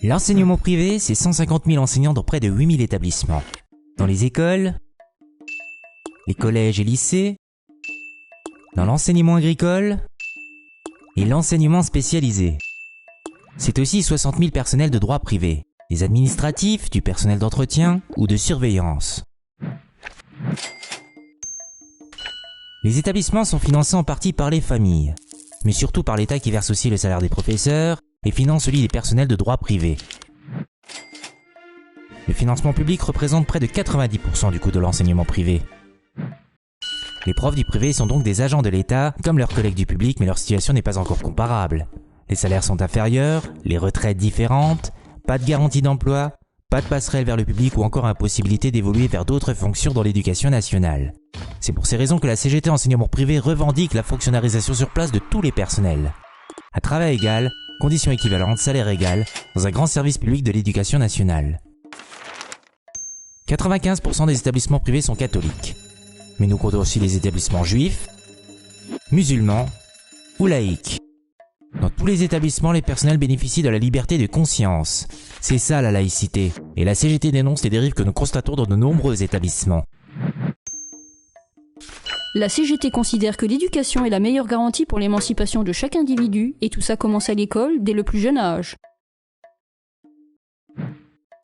L'enseignement privé, c'est 150 000 enseignants dans près de 8 000 établissements. Dans les écoles, les collèges et lycées, dans l'enseignement agricole et l'enseignement spécialisé. C'est aussi 60 000 personnels de droit privé, des administratifs, du personnel d'entretien ou de surveillance. Les établissements sont financés en partie par les familles, mais surtout par l'État qui verse aussi le salaire des professeurs et finance celui des personnels de droit privé. Le financement public représente près de 90% du coût de l'enseignement privé. Les profs du privé sont donc des agents de l'État, comme leurs collègues du public, mais leur situation n'est pas encore comparable. Les salaires sont inférieurs, les retraites différentes, pas de garantie d'emploi, pas de passerelle vers le public ou encore impossibilité d'évoluer vers d'autres fonctions dans l'éducation nationale. C'est pour ces raisons que la CGT Enseignement Privé revendique la fonctionnalisation sur place de tous les personnels. À travail égal, conditions équivalentes, salaire égal, dans un grand service public de l'éducation nationale. 95% des établissements privés sont catholiques, mais nous comptons aussi les établissements juifs, musulmans ou laïcs. Dans tous les établissements, les personnels bénéficient de la liberté de conscience. C'est ça la laïcité, et la CGT dénonce les dérives que nous constatons dans de nombreux établissements. La CGT considère que l'éducation est la meilleure garantie pour l'émancipation de chaque individu, et tout ça commence à l'école dès le plus jeune âge.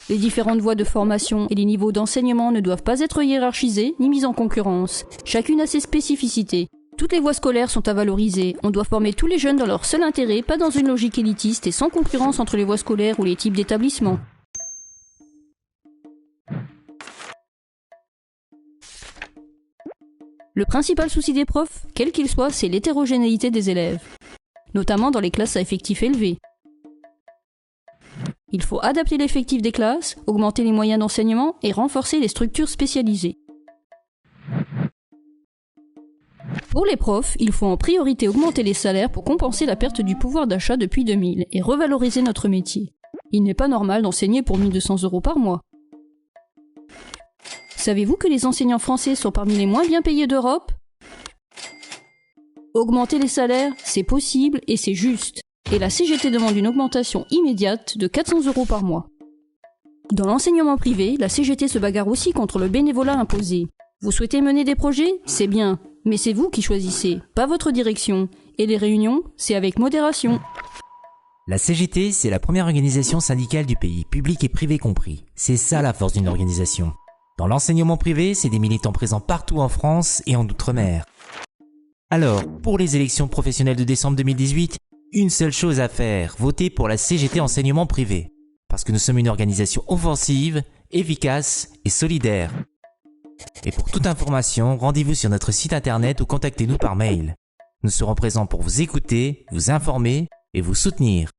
Les différentes voies de formation et les niveaux d'enseignement ne doivent pas être hiérarchisés ni mis en concurrence. Chacune a ses spécificités. Toutes les voies scolaires sont à valoriser. On doit former tous les jeunes dans leur seul intérêt, pas dans une logique élitiste et sans concurrence entre les voies scolaires ou les types d'établissements. Le principal souci des profs, quel qu'il soit, c'est l'hétérogénéité des élèves, notamment dans les classes à effectifs élevés. Il faut adapter l'effectif des classes, augmenter les moyens d'enseignement et renforcer les structures spécialisées. Pour les profs, il faut en priorité augmenter les salaires pour compenser la perte du pouvoir d'achat depuis 2000 et revaloriser notre métier. Il n'est pas normal d'enseigner pour 1 200 € par mois. Savez-vous que les enseignants français sont parmi les moins bien payés d'Europe ? Augmenter les salaires, c'est possible et c'est juste. Et la CGT demande une augmentation immédiate de 400 € par mois. Dans l'enseignement privé, la CGT se bagarre aussi contre le bénévolat imposé. Vous souhaitez mener des projets ? C'est bien. Mais c'est vous qui choisissez, pas votre direction. Et les réunions, c'est avec modération. La CGT, c'est la première organisation syndicale du pays, public et privé compris. C'est ça la force d'une organisation. Dans l'enseignement privé, c'est des militants présents partout en France et en Outre-mer. Alors, pour les élections professionnelles de décembre 2018, une seule chose à faire, voter pour la CGT Enseignement Privé. Parce que nous sommes une organisation offensive, efficace et solidaire. Et pour toute information, rendez-vous sur notre site internet ou contactez-nous par mail. Nous serons présents pour vous écouter, vous informer et vous soutenir.